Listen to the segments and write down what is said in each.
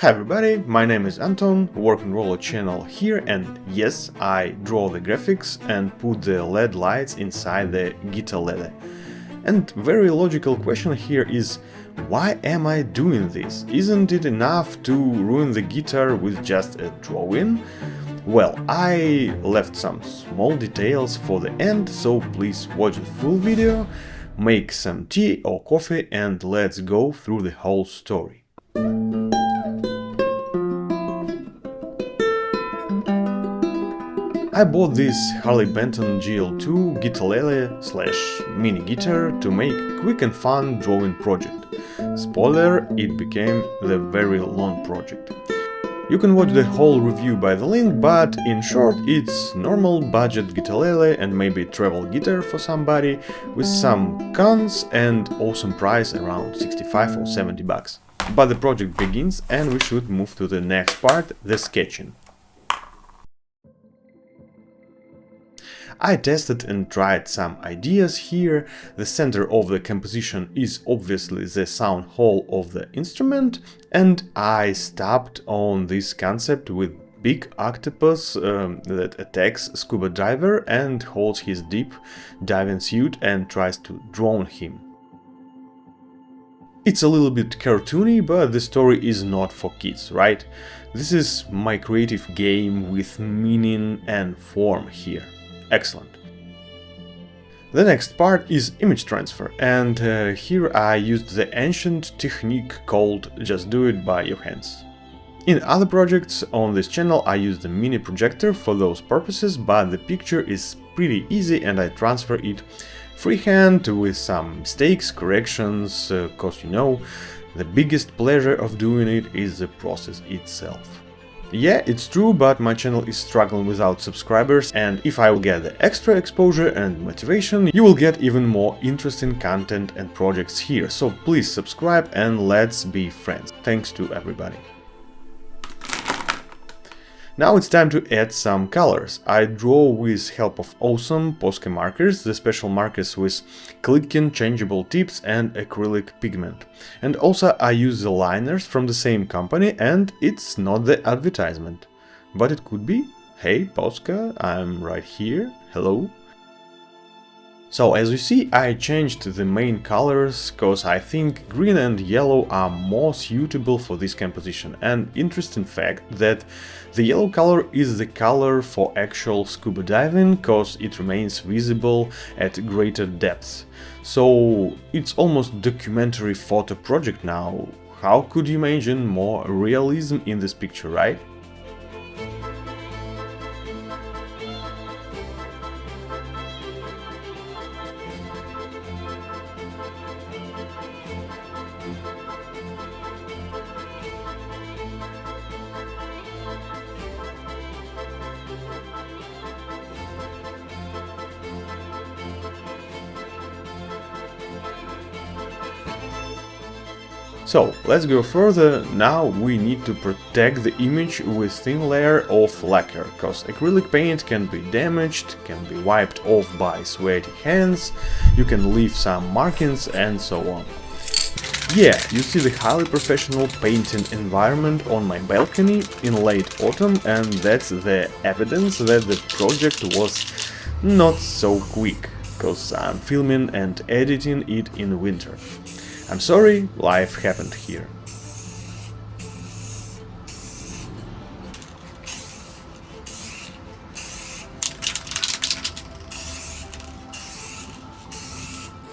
Hi everybody, my name is Anton, Work and Roller channel here, and yes, I draw the graphics and put the LED lights inside the guitarlele. And very logical question here is, why am I doing this? Isn't it enough to ruin the guitar with just a drawing? Well, I left some small details for the end, so please watch the full video, make some tea or coffee, and let's go through the whole story. I bought this Harley Benton GL2 guitarlele / mini guitar to make quick and fun drawing project. Spoiler, it became the very long project. You can watch the whole review by the link, but in short, it's normal budget guitarlele and maybe travel guitar for somebody, with some cons and awesome price around 65 or 70 bucks. But the project begins and we should move to the next part, the sketching. I tested and tried some ideas here. The center of the composition is obviously the sound hole of the instrument, and I stopped on this concept with big octopus that attacks scuba diver and holds his deep diving suit and tries to drown him. It's a little bit cartoony, but the story is not for kids, right? This is my creative game with meaning and form here. Excellent. The next part is image transfer, and here I used the ancient technique called just do it by your hands. In other projects on this channel I use the mini projector for those purposes, but the picture is pretty easy and I transfer it freehand with some mistakes, corrections, cause you know, the biggest pleasure of doing it is the process itself. Yeah, it's true, but my channel is struggling without subscribers, and if I will get the extra exposure and motivation, you will get even more interesting content and projects here, so please subscribe and let's be friends. Thanks to everybody. Now it's time to add some colors. I draw with help of awesome posca markers, the special markers with clicking changeable tips and acrylic pigment. And also I use the liners from the same company, and it's not the advertisement. But it could be. Hey posca, I'm right here. Hello. So as you see, I changed the main colors cause I think green and yellow are more suitable for this composition. And interesting fact that the yellow color is the color for actual scuba diving cause it remains visible at greater depths. So it's almost documentary photo project now. How could you imagine more realism in this picture, right? So let's go further. Now we need to protect the image with thin layer of lacquer, cause acrylic paint can be damaged, can be wiped off by sweaty hands, you can leave some markings and so on. Yeah, you see the highly professional painting environment on my balcony in late autumn, and that's the evidence that the project was not so quick, cause I'm filming and editing it in winter. I'm sorry, life happened here.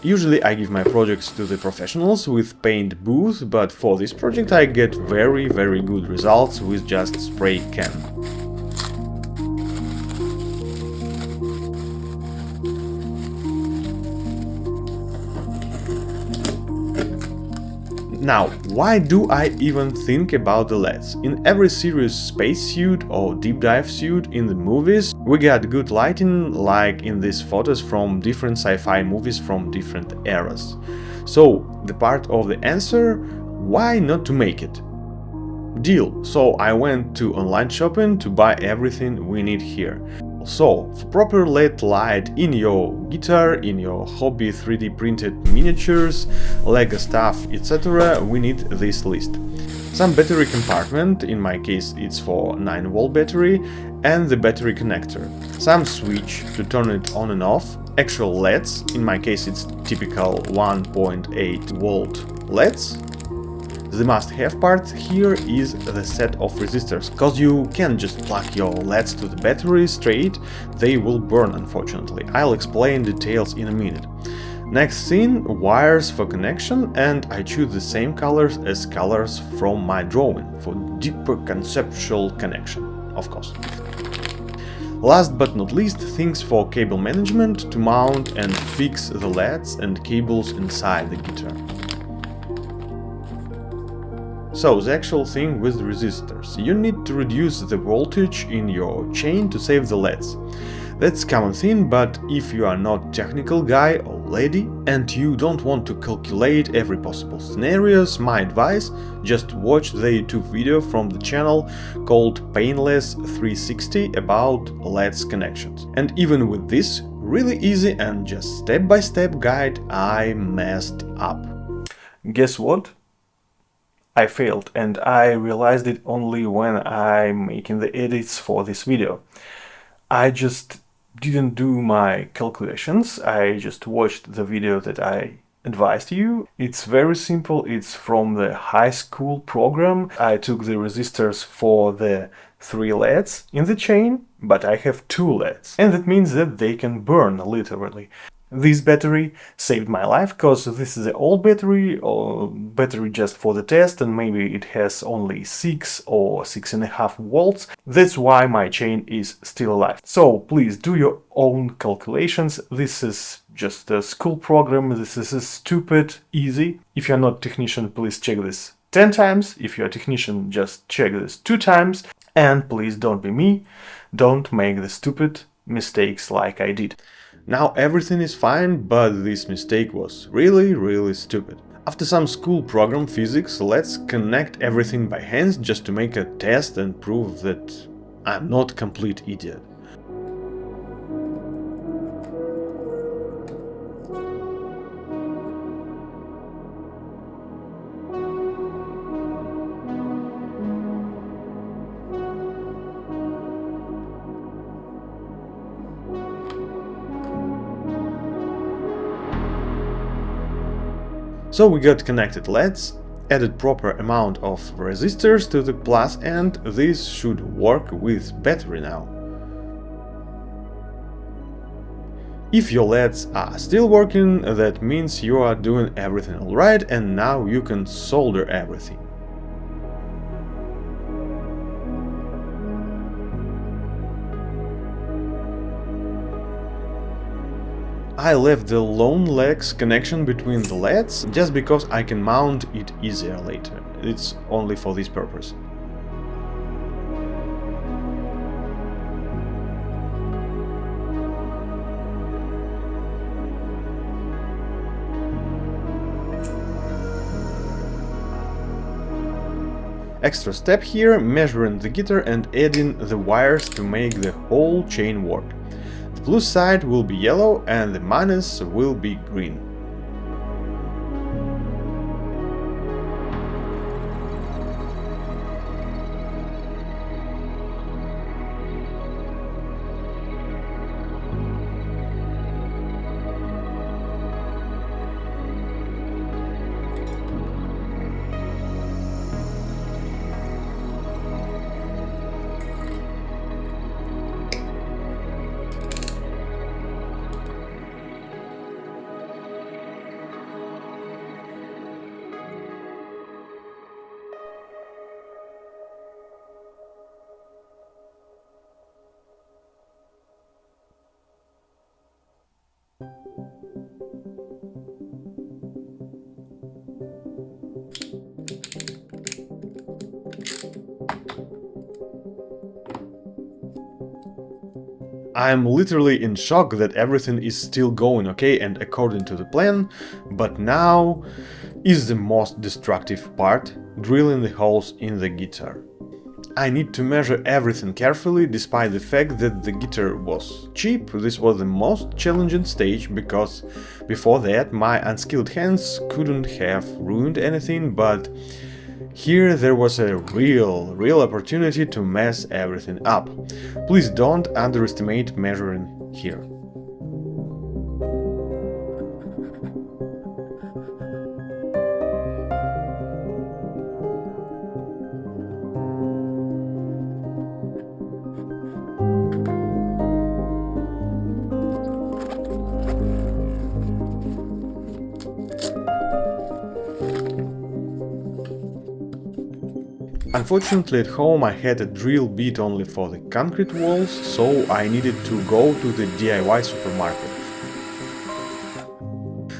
Usually I give my projects to the professionals with paint booth, but for this project I get very good results with just spray can. Now, why do I even think about the LEDs? In every serious spacesuit or deep dive suit in the movies, we got good lighting, like in these photos from different sci-fi movies from different eras. So, the part of the answer, why not to make it? Deal. So I went to online shopping to buy everything we need here. So, for proper LED light in your guitar, in your hobby 3D printed miniatures, Lego stuff, etc., we need this list. Some battery compartment, in my case it's for 9-volt battery, and the battery connector. Some switch to turn it on and off, actual LEDs, in my case it's typical 1.8 volt LEDs. The must-have part here is the set of resistors, cause you can't just plug your LEDs to the battery straight, they will burn unfortunately. I'll explain details in a minute. Next thing, wires for connection, and I choose the same colors as colors from my drawing for deeper conceptual connection, of course. Last but not least, things for cable management to mount and fix the LEDs and cables inside the guitar. So, the actual thing with the resistors. You need to reduce the voltage in your chain to save the LEDs. That's common thing, but if you are not technical guy or lady and you don't want to calculate every possible scenarios, my advice, just watch the YouTube video from the channel called Painless 360 about LEDs connections. And even with this really easy and just step-by-step guide, I messed up. Guess what? I failed, and I realized it only when I'm making the edits for this video. I just didn't do my calculations, I just watched the video that I advised you. It's very simple, it's from the high school program. I took the resistors for the 3 LEDs in the chain, but I have 2 LEDs, and that means that they can burn literally. This battery saved my life, because this is an old battery, or battery just for the test, and maybe it has only 6 or 6.5 volts. That's why my chain is still alive. So please do your own calculations. This is just a school program, this is stupid easy. If you're not a technician, please check this 10 times. If you're a technician, just check this 2 times. And please don't be me, don't make the stupid mistakes like I did. Now everything is fine, but this mistake was really stupid. After some school program physics, let's connect everything by hands just to make a test and prove that I'm not a complete idiot. So we got connected LEDs, added proper amount of resistors to the plus end, this should work with battery now. If your LEDs are still working, that means you are doing everything alright and now you can solder everything. I left the lone legs connection between the LEDs just because I can mount it easier later. It's only for this purpose. Extra step here, measuring the guitar and adding the wires to make the whole chain work. The plus side will be yellow and the minus will be green. I'm literally in shock that everything is still going okay and according to the plan, but now is the most destructive part, drilling the holes in the guitar. I need to measure everything carefully. Despite the fact that the guitar was cheap, this was the most challenging stage, because before that my unskilled hands couldn't have ruined anything, but here there was a real opportunity to mess everything up. Please don't underestimate measuring here. Unfortunately, at home I had a drill bit only for the concrete walls, so I needed to go to the DIY supermarket.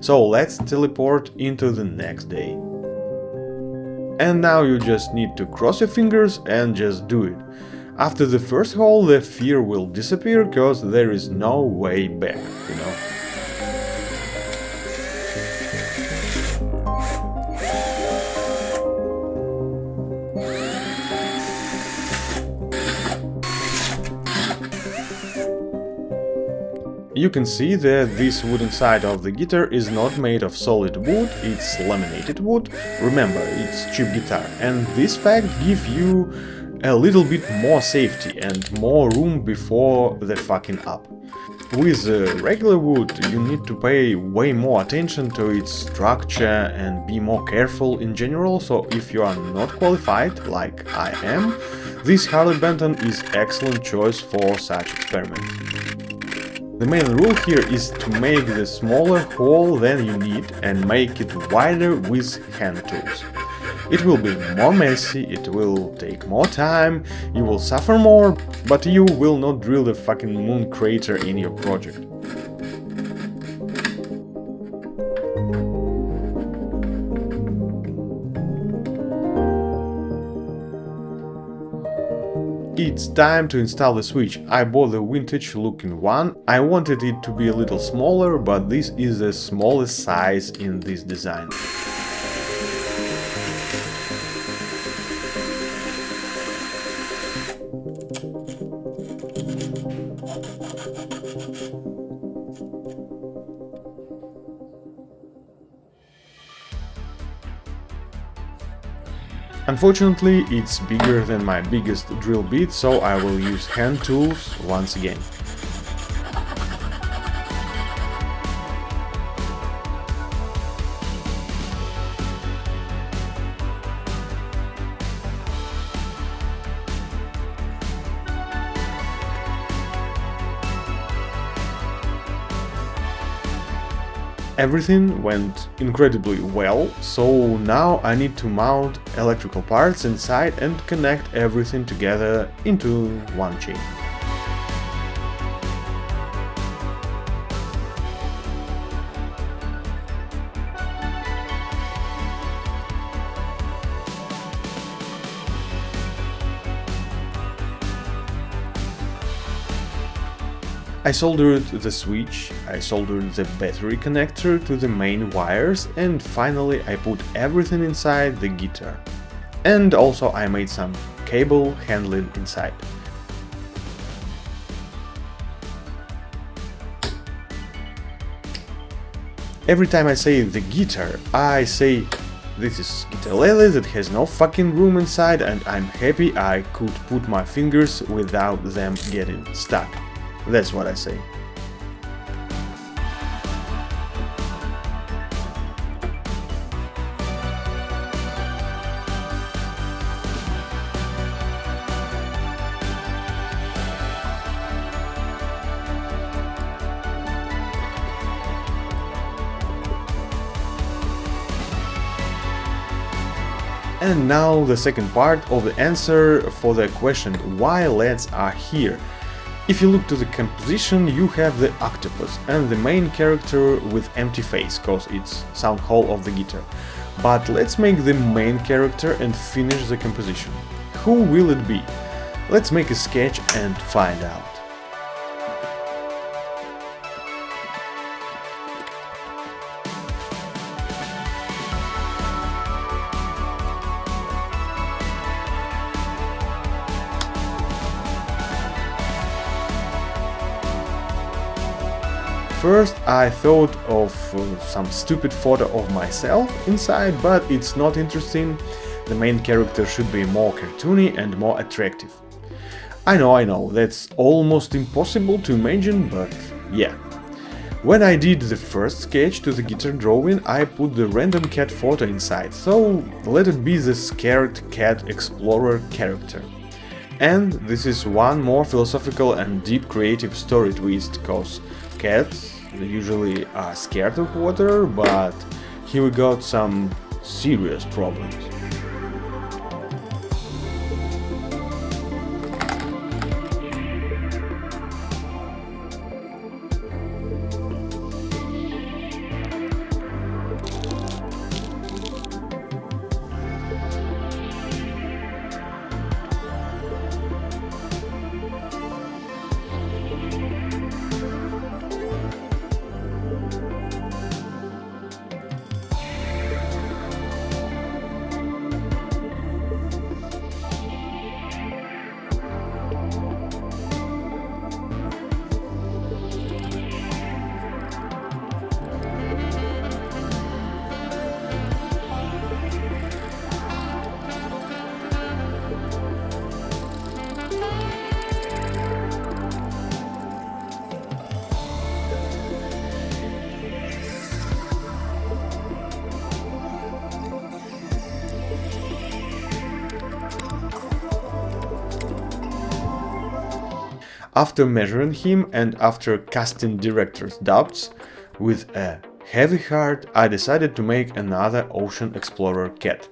So let's teleport into the next day. And now you just need to cross your fingers and just do it. After the first hole, the fear will disappear, cause there is no way back, you know. You can see that this wooden side of the guitar is not made of solid wood, it's laminated wood. Remember, it's cheap guitar, and this fact gives you a little bit more safety and more room before the fucking up. With regular wood you need to pay way more attention to its structure and be more careful in general, so if you are not qualified, like I am, this Harley Benton is excellent choice for such experiment. The main rule here is to make the smaller hole than you need and make it wider with hand tools. It will be more messy, it will take more time, you will suffer more, but you will not drill the fucking moon crater in your project. It's time to install the switch. I bought the vintage looking one. I wanted it to be a little smaller, but this is the smallest size in this design. Unfortunately, it's bigger than my biggest drill bit, so I will use hand tools once again. Everything went incredibly well, so now I need to mount electrical parts inside and connect everything together into one chain. I soldered the switch, I soldered the battery connector to the main wires, and finally I put everything inside the guitar. And also I made some cable handling inside. Every time I say the guitar, I say this is guitarlele that has no fucking room inside, and I'm happy I could put my fingers without them getting stuck. That's what I say. And now the second part of the answer for the question why LEDs are here. If you look to the composition, you have the octopus and the main character with empty face, cause it's sound hole of the guitar. But let's make the main character and finish the composition. Who will it be? Let's make a sketch and find out. first I thought of some stupid photo of myself inside, but it's not interesting. The main character should be more cartoony and more attractive. I know, that's almost impossible to imagine, but yeah. When I did the first sketch to the guitar drawing, I put the random cat photo inside, so let it be the scared cat explorer character. And this is one more philosophical and deep creative story twist, cause cats usually are scared of water, but here we got some serious problems. After measuring him and after casting director's doubts, with a heavy heart I decided to make another Ocean Explorer cat.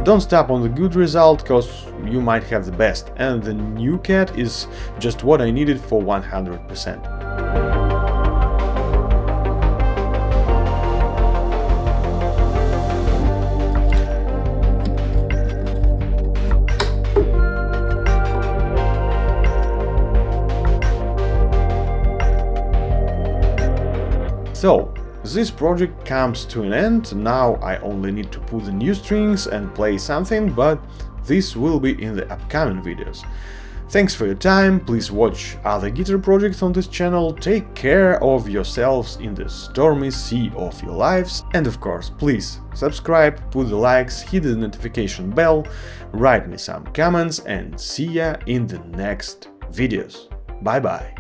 Don't stop on the good result, cause you might have the best, and the new cat is just what I needed for 100%. So, this project comes to an end. Now I only need to put the new strings and play something, but this will be in the upcoming videos. Thanks for your time, please watch other guitar projects on this channel, take care of yourselves in the stormy sea of your lives, and of course, please subscribe, put the likes, hit the notification bell, write me some comments, and see ya in the next videos. Bye bye!